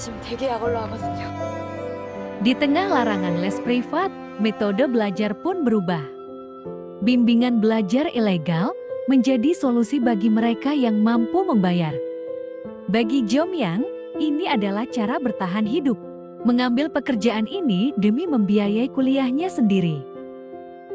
지금 되게 약 올라가거든요. Di tengah larangan les privat, metode belajar pun berubah. Bimbingan belajar ilegal menjadi solusi bagi mereka yang mampu membayar. Bagi Jomyang, ini adalah cara bertahan hidup. Mengambil pekerjaan ini demi membiayai kuliahnya sendiri.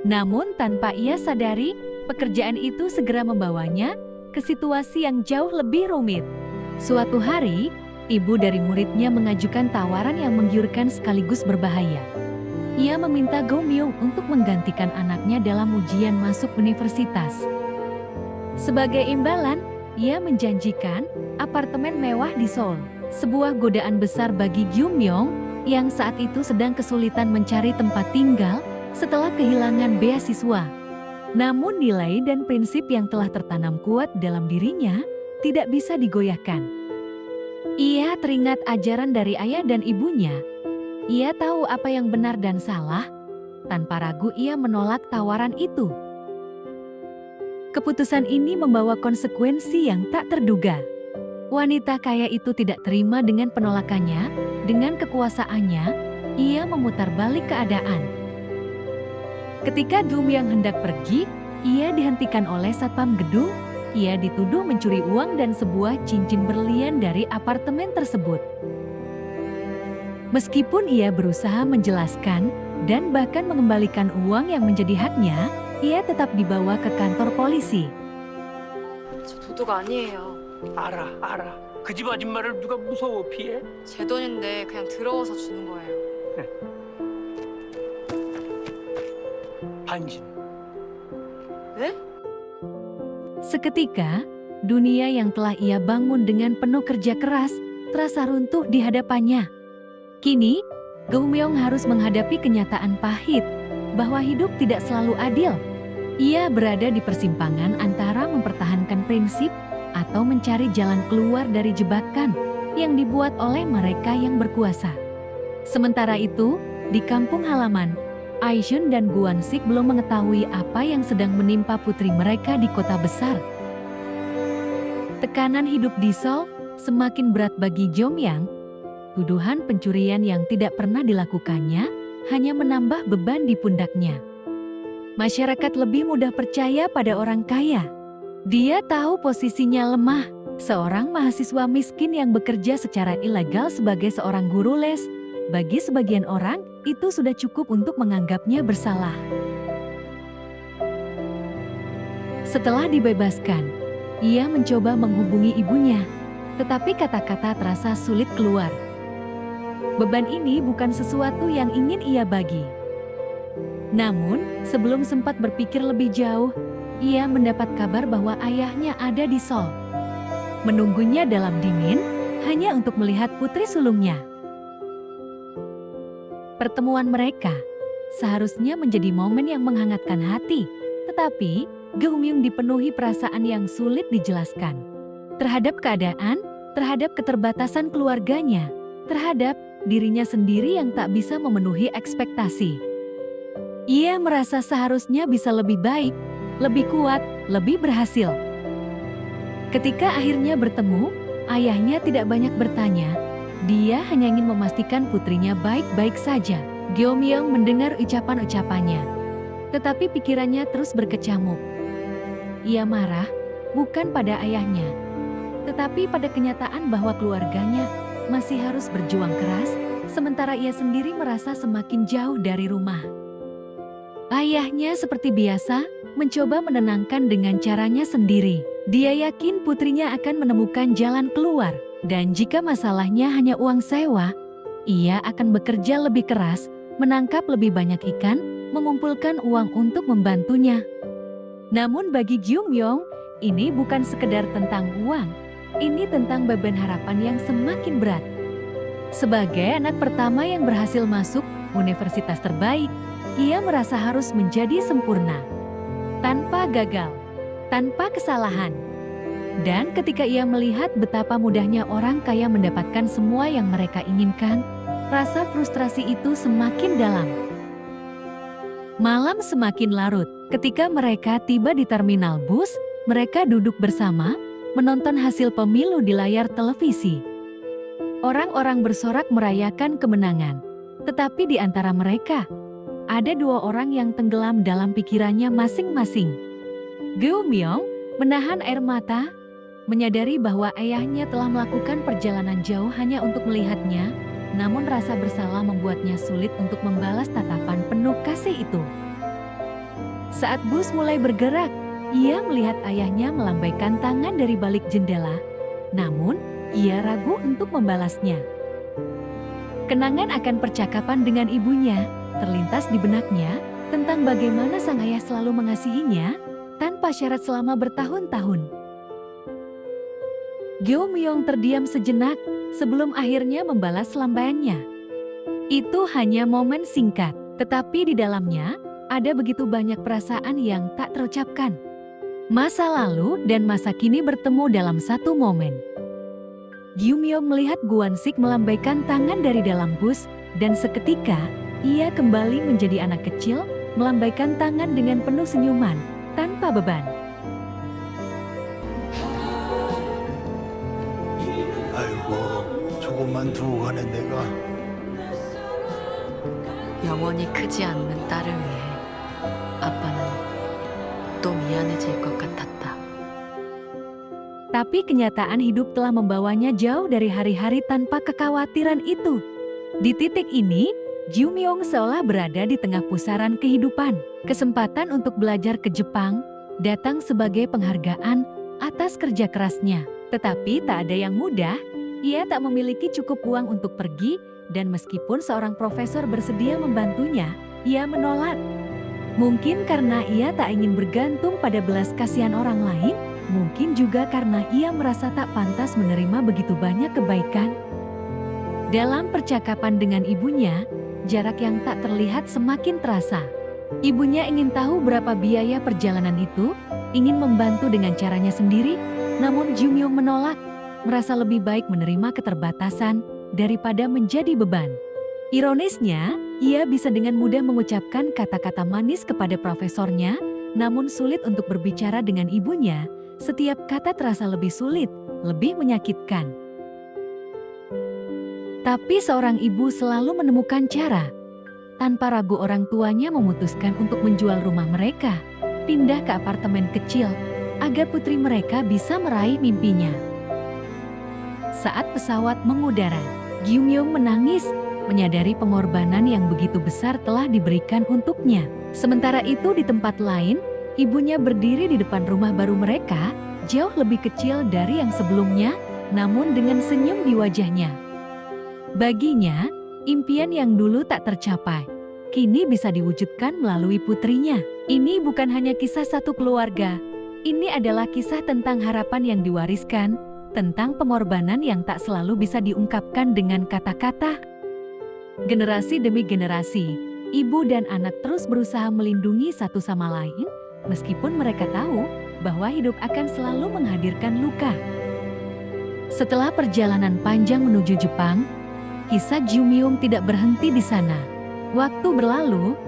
Namun tanpa ia sadari, pekerjaan itu segera membawanya ke situasi yang jauh lebih rumit. Suatu hari, ibu dari muridnya mengajukan tawaran yang menggiurkan sekaligus berbahaya. Ia meminta Go Myung untuk menggantikan anaknya dalam ujian masuk universitas. Sebagai imbalan, ia menjanjikan apartemen mewah di Seoul. Sebuah godaan besar bagi Gyu Myung yang saat itu sedang kesulitan mencari tempat tinggal setelah kehilangan beasiswa. Namun nilai dan prinsip yang telah tertanam kuat dalam dirinya tidak bisa digoyahkan. Ia teringat ajaran dari ayah dan ibunya. Ia tahu apa yang benar dan salah. Tanpa ragu ia menolak tawaran itu. Keputusan ini membawa konsekuensi yang tak terduga. Wanita kaya itu tidak terima dengan penolakannya. Dengan kekuasaannya, ia memutar balik keadaan. Ketika Jomyang hendak pergi, ia dihentikan oleh satpam gedung. Ia dituduh mencuri uang dan sebuah cincin berlian dari apartemen tersebut. Meskipun ia berusaha menjelaskan dan bahkan mengembalikan uang yang menjadi haknya, ia tetap dibawa ke kantor polisi. 저 도둑 아니에요. 알아. 그 집 아줌마를 누가 무서워 피해? 제 돈인데 그냥 더러워서 주는 거예요. 반진. 네? Seketika, dunia yang telah ia bangun dengan penuh kerja keras terasa runtuh di hadapannya. Kini, Go Myung harus menghadapi kenyataan pahit bahwa hidup tidak selalu adil. Ia berada di persimpangan antara mempertahankan prinsip atau mencari jalan keluar dari jebakan yang dibuat oleh mereka yang berkuasa. Sementara itu, di kampung halaman, Aishun dan Guansik belum mengetahui apa yang sedang menimpa putri mereka di kota besar. Tekanan hidup di Seoul semakin berat bagi Jomyang. Tuduhan pencurian yang tidak pernah dilakukannya hanya menambah beban di pundaknya. Masyarakat lebih mudah percaya pada orang kaya. Dia tahu posisinya lemah. Seorang mahasiswa miskin yang bekerja secara ilegal sebagai seorang guru les, bagi sebagian orang itu sudah cukup untuk menganggapnya bersalah. Setelah dibebaskan, ia mencoba menghubungi ibunya, tetapi kata-kata terasa sulit keluar. Beban ini bukan sesuatu yang ingin ia bagi. Namun, sebelum sempat berpikir lebih jauh, ia mendapat kabar bahwa ayahnya ada di Seoul. Menunggunya dalam dingin, hanya untuk melihat putri sulungnya. Pertemuan mereka seharusnya menjadi momen yang menghangatkan hati, tetapi Go Myung dipenuhi perasaan yang sulit dijelaskan. Terhadap keadaan, terhadap keterbatasan keluarganya, terhadap dirinya sendiri yang tak bisa memenuhi ekspektasi. Ia merasa seharusnya bisa lebih baik, lebih kuat, lebih berhasil. Ketika akhirnya bertemu, ayahnya tidak banyak bertanya. Dia hanya ingin memastikan putrinya baik-baik saja. Go Myung mendengar ucapan-ucapannya, tetapi pikirannya terus berkecamuk. Ia marah, bukan pada ayahnya, tetapi pada kenyataan bahwa keluarganya masih harus berjuang keras, sementara ia sendiri merasa semakin jauh dari rumah. Ayahnya seperti biasa, mencoba menenangkan dengan caranya sendiri. Dia yakin putrinya akan menemukan jalan keluar, dan jika masalahnya hanya uang sewa, ia akan bekerja lebih keras, menangkap lebih banyak ikan, mengumpulkan uang untuk membantunya. Namun bagi Jomyang, ini bukan sekedar tentang uang, ini tentang beban harapan yang semakin berat. Sebagai anak pertama yang berhasil masuk universitas terbaik, ia merasa harus menjadi sempurna, tanpa gagal, tanpa kesalahan. Dan ketika ia melihat betapa mudahnya orang kaya mendapatkan semua yang mereka inginkan, rasa frustrasi itu semakin dalam. Malam semakin larut. Ketika mereka tiba di terminal bus, mereka duduk bersama, menonton hasil pemilu di layar televisi. Orang-orang bersorak merayakan kemenangan. Tetapi di antara mereka, ada dua orang yang tenggelam dalam pikirannya masing-masing. Geumyong menahan air mata, menyadari bahwa ayahnya telah melakukan perjalanan jauh hanya untuk melihatnya, namun rasa bersalah membuatnya sulit untuk membalas tatapan penuh kasih itu. Saat bus mulai bergerak, ia melihat ayahnya melambaikan tangan dari balik jendela, namun ia ragu untuk membalasnya. Kenangan akan percakapan dengan ibunya terlintas di benaknya tentang bagaimana sang ayah selalu mengasihinya tanpa syarat selama bertahun-tahun. Geumyong terdiam sejenak sebelum akhirnya membalas lambaiannya. Itu hanya momen singkat, tetapi di dalamnya ada begitu banyak perasaan yang tak terucapkan. Masa lalu dan masa kini bertemu dalam satu momen. Geumyong melihat Gwansik melambaikan tangan dari dalam bus dan seketika ia kembali menjadi anak kecil, melambaikan tangan dengan penuh senyuman, tanpa beban. 아이고, 조금만 두고 가는 내가 영원히 크지 않는 딸을 위해 아빠는 또 미안해질 것 같았다. Tapi kenyataan hidup telah membawanya jauh dari hari-hari tanpa kekhawatiran itu. Di titik ini, Geumyong seolah berada di tengah pusaran kehidupan. Kesempatan untuk belajar ke Jepang datang sebagai penghargaan atas kerja kerasnya. Tetapi tak ada yang mudah, ia tak memiliki cukup uang untuk pergi dan meskipun seorang profesor bersedia membantunya, ia menolak. Mungkin karena ia tak ingin bergantung pada belas kasihan orang lain, mungkin juga karena ia merasa tak pantas menerima begitu banyak kebaikan. Dalam percakapan dengan ibunya, jarak yang tak terlihat semakin terasa. Ibunya ingin tahu berapa biaya perjalanan itu, ingin membantu dengan caranya sendiri, namun Geumyong menolak, merasa lebih baik menerima keterbatasan daripada menjadi beban. Ironisnya, ia bisa dengan mudah mengucapkan kata-kata manis kepada profesornya, namun sulit untuk berbicara dengan ibunya. Setiap kata terasa lebih sulit, lebih menyakitkan. Tapi seorang ibu selalu menemukan cara. Tanpa ragu orang tuanya memutuskan untuk menjual rumah mereka, pindah ke apartemen kecil, agar putri mereka bisa meraih mimpinya. Saat pesawat mengudara, Geumyong menangis, menyadari pengorbanan yang begitu besar telah diberikan untuknya. Sementara itu di tempat lain, ibunya berdiri di depan rumah baru mereka, jauh lebih kecil dari yang sebelumnya, namun dengan senyum di wajahnya. Baginya, impian yang dulu tak tercapai, kini bisa diwujudkan melalui putrinya. Ini bukan hanya kisah satu keluarga, ini adalah kisah tentang harapan yang diwariskan, tentang pengorbanan yang tak selalu bisa diungkapkan dengan kata-kata. Generasi demi generasi, ibu dan anak terus berusaha melindungi satu sama lain, meskipun mereka tahu bahwa hidup akan selalu menghadirkan luka. Setelah perjalanan panjang menuju Jepang, kisah Geumyong tidak berhenti di sana. Waktu berlalu,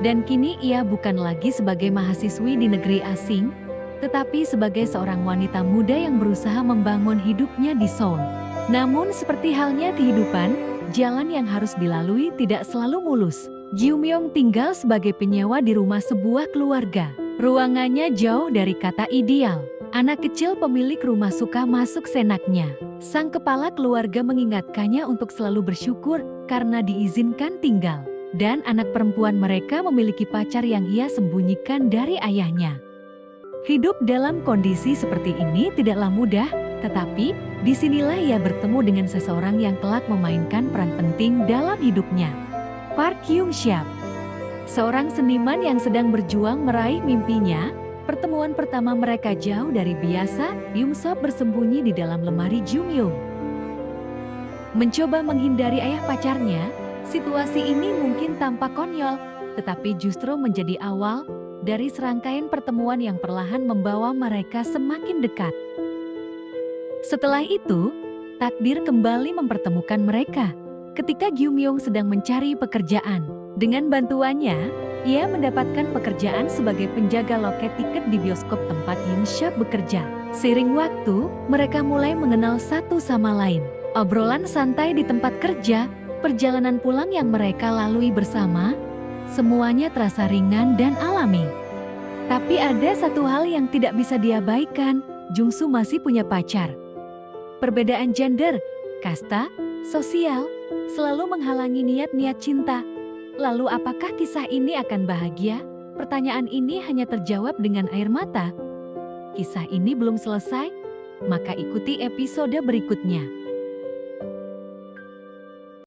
dan kini ia bukan lagi sebagai mahasiswi di negeri asing, tetapi sebagai seorang wanita muda yang berusaha membangun hidupnya di Seoul. Namun seperti halnya kehidupan, jalan yang harus dilalui tidak selalu mulus. Geumyong tinggal sebagai penyewa di rumah sebuah keluarga. Ruangannya jauh dari kata ideal. Anak kecil pemilik rumah suka masuk senaknya. Sang kepala keluarga mengingatkannya untuk selalu bersyukur karena diizinkan tinggal. Dan anak perempuan mereka memiliki pacar yang ia sembunyikan dari ayahnya. Hidup dalam kondisi seperti ini tidaklah mudah, tetapi disinilah ia bertemu dengan seseorang yang kelak memainkan peran penting dalam hidupnya. Park Hyung-syap, seorang seniman yang sedang berjuang meraih mimpinya. Pertemuan pertama mereka jauh dari biasa, Hyung-sop bersembunyi di dalam lemari Geumyong. Mencoba menghindari ayah pacarnya, situasi ini mungkin tampak konyol, tetapi justru menjadi awal dari serangkaian pertemuan yang perlahan membawa mereka semakin dekat. Setelah itu, takdir kembali mempertemukan mereka ketika Geumyong sedang mencari pekerjaan. Dengan bantuannya, ia mendapatkan pekerjaan sebagai penjaga loket tiket di bioskop tempat Hyung-sop bekerja. Seiring waktu, mereka mulai mengenal satu sama lain. Obrolan santai di tempat kerja, perjalanan pulang yang mereka lalui bersama, semuanya terasa ringan dan alami. Tapi ada satu hal yang tidak bisa diabaikan, Jungsu masih punya pacar. Perbedaan gender, kasta, sosial, selalu menghalangi niat-niat cinta. Lalu apakah kisah ini akan bahagia? Pertanyaan ini hanya terjawab dengan air mata. Kisah ini belum selesai, maka ikuti episode berikutnya.